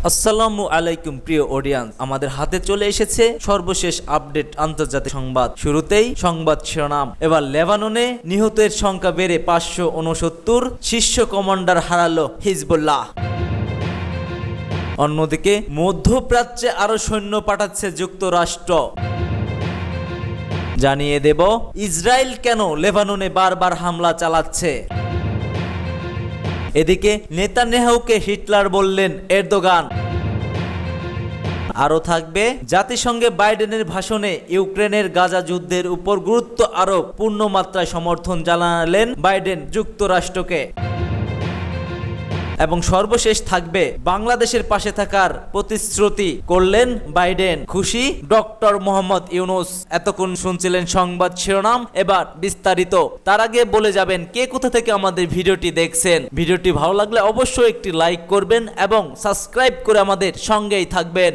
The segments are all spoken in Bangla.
আসসালামু আলাইকুম প্রিয় অডিয়েন্স, আমাদের হাতে চলে এসেছে সর্বশেষ আপডেট আন্তর্জাতিক সংবাদ। শুরুতেই সংবাদ শিরোনাম। এবার লেবাননে নিহতের সংখ্যা বেড়ে 569, শীর্ষ কমান্ডার হারালো হিজবুল্লাহ। অন্যদিকে মধ্যপ্রাচ্যে আরো সৈন্য পাঠাচ্ছে যুক্তরাষ্ট্র। জানিয়ে দেব ইসরায়েল কেন লেবাননে বারবার হামলা চালাচ্ছে। এদিকে নেতানিয়াহুকে হিটলার বললেন এরদোগান। আরও থাকবে জাতিসংঘে বাইডেনের ভাষণে ইউক্রেনের গাজা যুদ্ধের উপর গুরুত্ব আরোপ, পূর্ণমাত্রায় সমর্থন জানালেন বাইডেন যুক্তরাষ্ট্রকে। এবং সর্বশেষ থাকবে বাংলাদেশের পাশে থাকার প্রতিশ্রুতি করলেন বাইডেন। খুশি ডক্টর মোহাম্মদ ইউনূস। এতক্ষণ শুনছিলেন সংবাদ শিরোনাম, এবার বিস্তারিত। তার আগে বলে যাবেন কে কোথা থেকে আমাদের ভিডিওটি দেখছেন। ভিডিওটি ভালো লাগলে অবশ্যই একটি লাইক করবেন এবং সাবস্ক্রাইব করে আমাদের সঙ্গেই থাকবেন।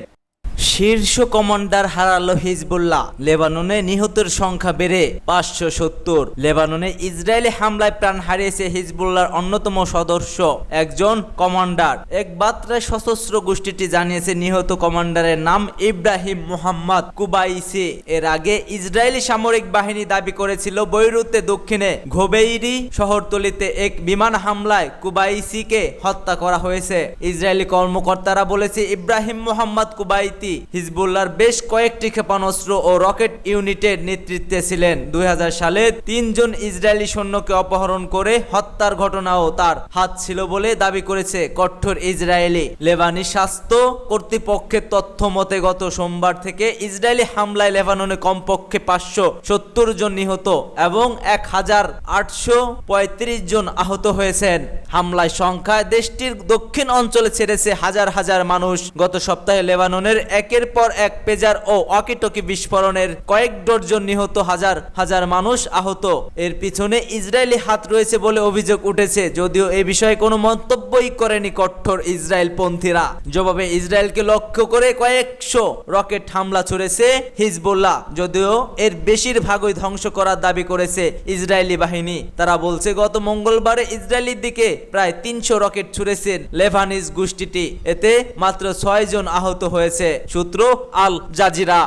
শীর্ষ কমান্ডার হারালো হিজবুল্লাহ। লেবাননে নিহতের সংখ্যা বেড়ে 570। লেবাননে ইসরায়েলি হামলায় প্রাণ হারিয়েছে হিজবুল্লাহর অন্যতম সদস্য একজন কমান্ডার। এক বার্তায় সশস্ত্র গোষ্ঠীটি জানিয়েছে নিহত কমান্ডারের নাম ইব্রাহিম মোহাম্মদ কুবাইসি। এর আগে ইসরায়েলি সামরিক বাহিনী দাবি করেছিল বৈরুতে দক্ষিণে ঘোবেইরি শহরতলিতে এক বিমান হামলায় কুবাইসিকে হত্যা করা হয়েছে। ইসরায়েলি কর্মকর্তারা বলেছে ইব্রাহিম মোহাম্মদ কুবাইতি হিজবুল্লাহর বেশ কয়েকটি ক্ষেপণাস্ত্র ও রকেট ইউনিটের নেতৃত্বে ছিলেন। 2000 সালে 3 জন ইসরায়েলি সৈন্যকে অপহরণ করে হত্যার ঘটনাও তার হাত ছিল বলে দাবি করেছে কঠোর ইসরায়েলি। লেবানি স্বাস্থ্য কর্তৃপক্ষের তথ্য মতে গত সোমবার থেকে ইসরায়েলি হামলায় লেবাননে কমপক্ষে 570 জন নিহত এবং 1835 জন আহত হয়েছেন। হামলায় সংখ্যায় দেশটির দক্ষিণ অঞ্চলে ছেড়েছে হাজার হাজার মানুষ। গত সপ্তাহে লেবাননের একের পর এক পেজার ও ওয়াকিটকি বিস্ফোরণের কয়েক ডজন নিহত, হাজার হাজার মানুষ আহত। এর পিছনে ইসরায়েলি হাত রয়েছে বলে অভিযোগ উঠেছে, যদিও এই বিষয়ে কোনো মন্তব্যই করেনি কঠোর ইসরায়েলপন্থীরা। জবাবে ইসরায়েলকে লক্ষ্য করে কয়েকশো রকেট হামলা ছুড়েছে হিজবুল্লাহ, যদিও এর বেশিরভাগই ধ্বংস করার দাবি করেছে ইসরায়েলি বাহিনী। তারা বলছে গত মঙ্গলবারে ইসরায়েলের দিকে প্রায় 300 রকেট ছুড়েছেন লেবানিজ গোষ্ঠীটি। এতে মাত্র 6 জন আহত হয়েছে। সূত্র আল জাজিরা।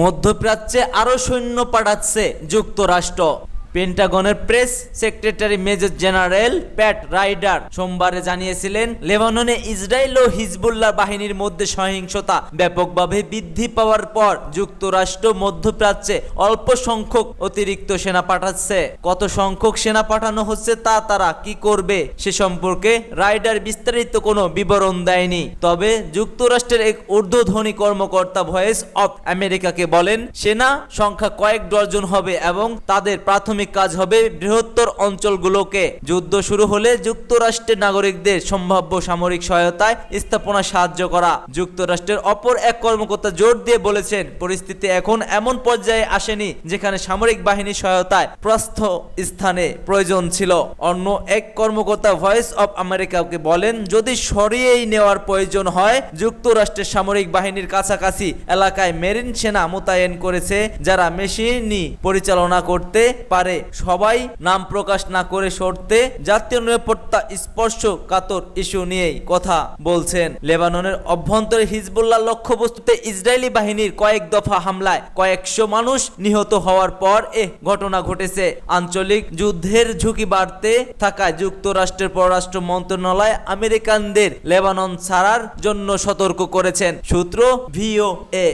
মধ্যপ্রাচ্যে আরো সৈন্য পাঠাচ্ছে যুক্তরাষ্ট্র। পেন্টাগনের প্রেস সেক্রেটারি মেজর জেনারেল প্যাট রাইডার সোমবারে জানিয়েছিলেন লেবাননে ইসরায়েল ও হিজবুল্লাহ বাহিনীর মধ্যে সহিংসতা ব্যাপকভাবে বৃদ্ধি পাওয়ার পর যুক্তরাষ্ট্র মধ্যপ্রাচ্যে অল্প সংখ্যক অতিরিক্ত সেনা পাঠাচ্ছে। কত সংখ্যক সেনা পাঠানো হচ্ছে তা তারা কি করবে সে সম্পর্কে রাইডার বিস্তারিত কোনো বিবরণ দেয়নি। তবে যুক্তরাষ্ট্রের এক ঊর্ধ্বধনী কর্মকর্তা ভয়েস অফ আমেরিকাকে বলেন সেনা সংখ্যা কয়েক ডজন হবে এবং তাদের প্রাথমিক কাজ হবে বৃহত্তর অঞ্চলগুলোকে যুদ্ধ শুরু হলে যুক্তরাষ্ট্রের নাগরিকদের সম্ভাব্য সামরিক সহায়তায় স্থাপনা সাহায্য করা। যুক্তরাষ্ট্রের অপর এক কর্মকর্তা জোর দিয়ে বলেছেন পরিস্থিতি এখন এমন পর্যায়ে আসেনি যেখানে সামরিক বাহিনীর সহায়তায় প্রস্থ স্থানে প্রয়োজন ছিল। অন্য এক কর্মকর্তা ভয়েস অফ আমেরিকাকে বলেন যদি সরিয়েই নেওয়ার প্রয়োজন হয় যুক্তরাষ্ট্রের সামরিক বাহিনীর কাছাকাছি এলাকায় মেরিন সেনা মোতায়েন করেছে যারা মেশিনই পরিচালনা করতে পারে। সবাই নাম প্রকাশ না করে শর্তে জাতীয় নিরাপত্তা স্পর্শকাতর ইস্যু নিয়েই কথা বলছেন। লেবাননের অভ্যন্তরে হিজবুল্লাহ লক্ষ্যবস্তুতে ইসরায়েলি বাহিনীর কয়েক দফা হামলায় কয়েকশো মানুষ নিহত হওয়ার পর ঘটনা ঘটেছে। আঞ্চলিক যুদ্ধের ঝুঁকি বাড়তে থাকায় যুক্তরাষ্ট্রের পররাষ্ট্র মন্ত্রণালয় আমেরিকানদের লেবানন ছাড়ার জন্য সতর্ক করেছেন। সূত্র VOA।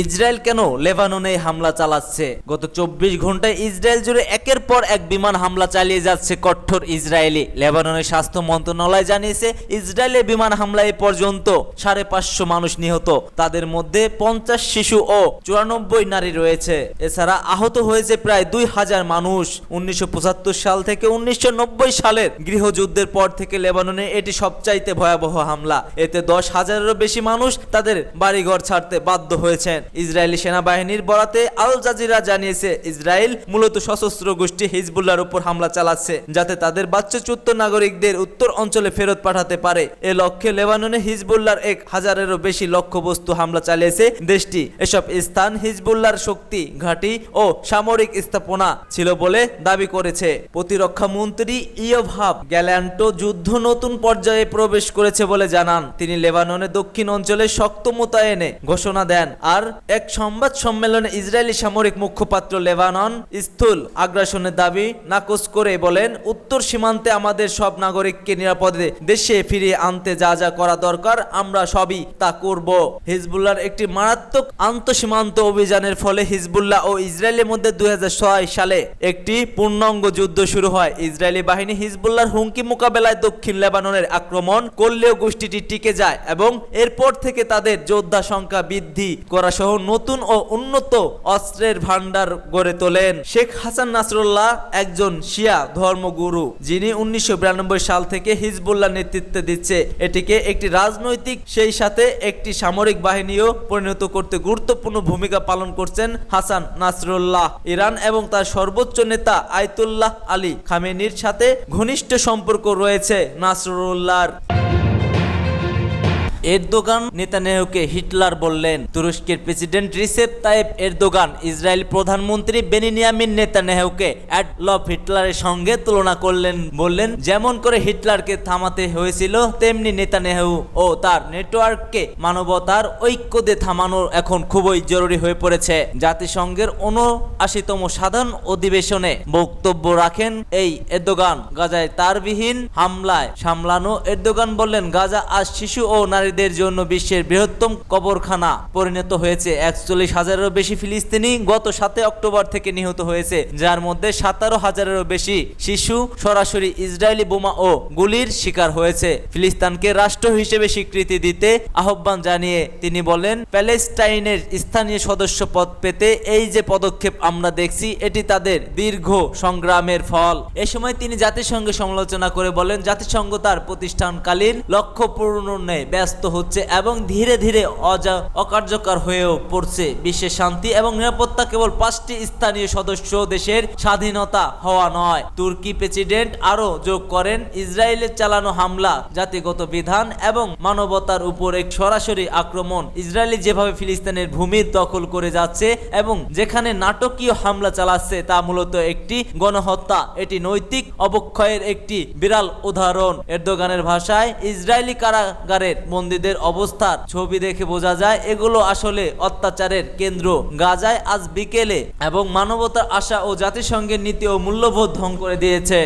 ইসরায়েল কেন লেবাননে হামলা চালাচ্ছে? গত 24 ঘন্টায় ইসরায়েল জুড়ে একের পর এক বিমান হামলা চালিয়ে যাচ্ছে কঠোর ইসরায়েলি। লেবাননের স্বাস্থ্য মন্ত্রণালয় জানিয়েছে ইসরায়েলের বিমান হামলায় এ পর্যন্ত 550 মানুষ নিহত, তাদের মধ্যে 50 শিশু ও 94 নারী রয়েছে। এছাড়া আহত হয়েছে প্রায় 2000 মানুষ। 1975 সাল থেকে 1990 সালের গৃহযুদ্ধের পর থেকে লেবাননে এটি সবচাইতে ভয়াবহ হামলা। এতে 10,000-এরও বেশি মানুষ তাদের বাড়িঘর ছাড়তে বাধ্য হয়েছেন। ইসরায়েলি সেনাবাহিনীর বরাতে আল জাজিরা জানিয়েছে, ইসরায়েল মূলত সশস্ত্র গোষ্ঠী হিজবুল্লাহর উপর হামলা চালাচ্ছে যাতে তাদের বাচ্চাচ্যুত নাগরিকদের উত্তর অঞ্চলে ফেরত পাঠাতে পারে। এ লক্ষ্যে লেবাননে হিজবুল্লাহর 1000-এরও বেশি লক্ষ্যবস্তু হামলা চালিয়েছে দেশটি। এসব স্থান হিজবুল্লাহর শক্তি ঘাঁটি ও সামরিক স্থাপনা ছিল বলে দাবি করেছে। প্রতিরক্ষা মন্ত্রী ইয়োভাব গ্যালান্টো যুদ্ধ নতুন পর্যায়ে প্রবেশ করেছে বলে জানান। তিনি লেবাননের দক্ষিণ অঞ্চলে শক্ত মোতায়েনে ঘোষণা দেন। আর এক সংবাদ সম্মেলনে ইসরায়েলি সামরিক মুখপাত্র লেবানন স্থূল আগ্রাসনের দাবি নাকচ করে বলেন, উত্তর সীমান্তে আমাদের সব নাগরিককে নিরাপদে দেশে ফিরিয়ে আনতে যা যা করা দরকার আমরা সবই তা করব। হিজবুল্লাহর একটি মারাত্মক আন্তঃসীমান্ত অভিযানের ফলে হিজবুল্লাহ ও ইসরায়েলের মধ্যে 2006 সালে একটি পূর্ণাঙ্গ যুদ্ধ শুরু হয়। ইসরায়েলি বাহিনী হিজবুল্লাহর হুমকি মোকাবেলায় দক্ষিণ লেবাননের আক্রমণ করলেও গোষ্ঠীটি টিকে যায় এবং এরপর থেকে তাদের যোদ্ধা সংখ্যা বৃদ্ধি করা সহ নতুন ও উন্নত অস্ত্রের ভান্ডার গড়ে তোলেন। শেখ হাসান নাসরুল্লাহ একজন শিয়া ধর্মগুরু, যিনি 1992 সাল থেকে হিজবুল্লাহ নেতৃত্ব দিচ্ছে। এটিকে একটি রাজনৈতিক সেই সাথে একটি সামরিক বাহিনীও পরিণত করতে গুরুত্বপূর্ণ ভূমিকা পালন করছেন হাসান নাসরুল্লাহ। ইরান এবং তার সর্বোচ্চ নেতা আয়াতুল্লাহ আলী খামেনির সাথে ঘনিষ্ঠ সম্পর্ক রয়েছে নাসরুল্লাহর। এরদোগান নেতানিয়াহুকে হিটলার বললেন। তুরস্কের president Recep Tayyip Erdogan Israel প্রধানমন্ত্রী বেনিয়ামিন নেতানিয়াহুকে অ্যাডলফ হিটলারের সঙ্গে তুলনা করলেন। বললেন, যেমন করে হিটলারকে থামাতে হয়েছিল তেমনি নেতানিয়াহু ও তার নেটওয়ার্ককে মানবতার ঐক্য দিয়ে থামানো এখন খুবই জরুরি হয়ে পড়েছে। জাতিসংঘের ৭৯তম সাধারণ অধিবেশনে বক্তব্য রাখেন এই এরদোগান। গাজায় তারবিহীন হামলায় সামলানো এরদোগান বললেন, গাজা আজ শিশু ও নারী জন্য বিশ্বের বৃহত্তম কবরখানা পরিণত হয়েছে। ৪১,০০০-এরও বেশি ফিলিস্তিনি গত ৭ অক্টোবর থেকে নিহত হয়েছে, যার মধ্যে ১৭,০০০-এরও বেশি শিশু সরাসরি ইসরায়েলি বোমা ও গুলির শিকার হয়েছে। ফিলিস্তিনকে রাষ্ট্র হিসেবে স্বীকৃতি দিতে আহ্বান জানিয়ে তিনি বলেন, প্যালেস্টাইনের স্থানীয় সদস্য পদ পেতে এই যে পদক্ষেপ আমরা দেখছি এটি তাদের দীর্ঘ সংগ্রামের ফল। এ সময় তিনি জাতিসংঘের সমালোচনা করে বলেন, জাতিসংঘ তার প্রতিষ্ঠানকালীন লক্ষ্য পূরণে ব্যস্ত হচ্ছে এবং ধীরে ধীরে অকার্যকর হয়েও পড়ছে। বিশ্বের শান্তি এবং নিরাপত্তা কেবল 5টি স্থানীয় সদস্য দেশের স্বাধীনতা হওয়া নয়। তুর্কি প্রেসিডেন্ট আরও যোগ করেন, ইসরায়েলের চালানো হামলা জাতিগত বিধান এবং মানবতার উপর এক সরাসরি আক্রমণ। ইসরায়েল যেভাবে ফিলিস্তিনের ভূমি দখল করে যাচ্ছে এবং যেখানে নাটকীয় হামলা চালাচ্ছে তা মূলত একটি গণহত্যা। এটি নৈতিক অবক্ষয়ের একটি বিরল উদাহরণ। এরদোগানের ভাষায়, ইসরায়েলি কারাগারের বন্দীদের অবস্থার ছবি দেখে বোঝা যায় এগুলো আসলে অত্যাচারের কেন্দ্র। গাজায় আজ বিকেলে এবং মানবতার আশা ও জাতিসংঘের নীতি ও মূল্যবোধ ধ্বংস করে দিয়েছে।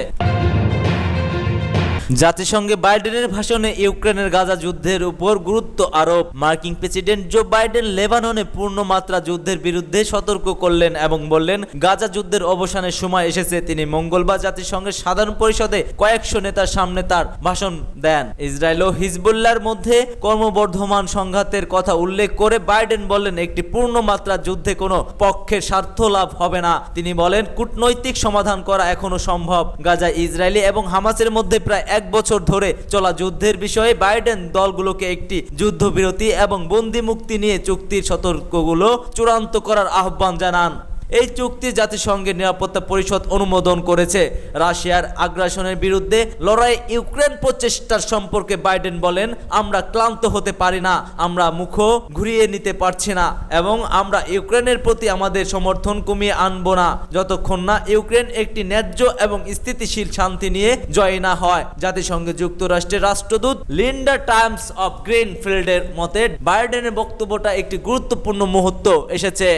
জাতিসংঘে বাইডেনের ভাষণে ইউক্রেনের গাজা যুদ্ধের উপর গুরুত্ব আরোপ। মার্কিন প্রেসিডেন্ট জো বাইডেন লেবাননে পূর্ণমাত্রা যুদ্ধের বিরুদ্ধে সতর্ক করলেন এবং বললেন, গাজা যুদ্ধের অবসানের সময় এসেছে। তিনি মঙ্গলবার জাতিসংঘের সাধারণ পরিষদে কয়েকশো নেতার সামনে তার ভাষণ দেন। ইসরায়েল ও হিজবুল্লাহর মধ্যে ক্রমবর্ধমান সংঘাতের কথা উল্লেখ করে বাইডেন বললেন, একটি পূর্ণমাত্রা যুদ্ধে কোনো পক্ষের স্বার্থ লাভ হবে না। তিনি বলেন, কূটনৈতিক সমাধান করা এখনো সম্ভব। গাজা ইসরায়েলি এবং হামাসের মধ্যে প্রায় 1 বছর ধরে চলা যুদ্ধের বিষয়ে বাইডেন দলগুলোকে একটি যুদ্ধবিরতি এবং বন্দি মুক্তি নিয়ে চুক্তির সতর্কগুলো চূড়ান্ত করার আহ্বান জানান। এই চুক্তি জাতিসংঘের নিরাপত্তা পরিষদ অনুমোদন করেছে। রাশিয়ার আগ্রাসনের বিরুদ্ধে লড়াই ইউক্রেন প্রচেষ্টার সম্পর্কে বাইডেন বলেন, আমরা ক্লান্ত হতে পারি না, আমরা মুখ ঘুরিয়ে নিতে পারছি না এবং আমরা ইউক্রেনের প্রতি আমাদের সমর্থন কমিয়ে আনব না যতক্ষণ না ইউক্রেন একটি ন্যায্য এবং স্থিতিশীল শান্তি নিয়ে জয় না হয়। জাতিসংঘে যুক্তরাষ্ট্রের রাষ্ট্রদূত লিন্ডা টাইমস অফ গ্রিনফিল্ডের মতে বাইডেনের বক্তব্যটা একটি গুরুত্বপূর্ণ মুহূর্ত এসেছে।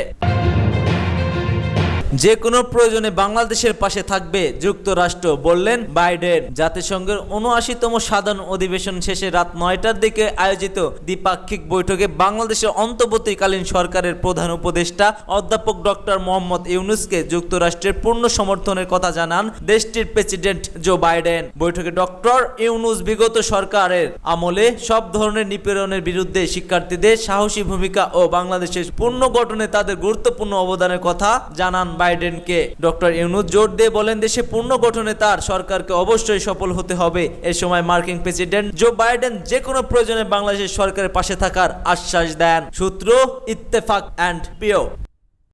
যে কোনো প্রয়োজনে বাংলাদেশের পাশে থাকবে যুক্তরাষ্ট্র, বললেন বাইডেন। জাতিসংঘের ৭৯তম সাধারণ অধিবেশন শেষে রাত ৯টার দিকে আয়োজিত দ্বিপাক্ষিক বৈঠকে বাংলাদেশের অন্তর্বর্তীকালীন সরকারের প্রধান উপদেষ্টা অধ্যাপক ডক্টর মোহাম্মদ ইউনূসকে যুক্তরাষ্ট্রের পূর্ণ সমর্থনের কথা জানান দেশটির প্রেসিডেন্ট জো বাইডেন। বৈঠকে ডক্টর ইউনূস বিগত সরকারের আমলে সব ধরনের নিপীড়নের বিরুদ্ধে শিক্ষার্থীদের সাহসী ভূমিকা ও বাংলাদেশের পুনর্গঠনে তাদের গুরুত্বপূর্ণ অবদানের কথা জানান বাইডেনকে। ডক্টর ইউনূস জোর দিয়ে বলেন দেশে পুনর্গঠনে তার সরকারকে অবশ্যই সফল হতে হবে। এ সময় মার্কিন প্রেসিডেন্ট জো বাইডেন যে কোনো প্রয়োজনে বাংলাদেশের সরকারের পাশে থাকার আশ্বাস দেন। সূত্র ইত্তেফাক অ্যান্ড পিও।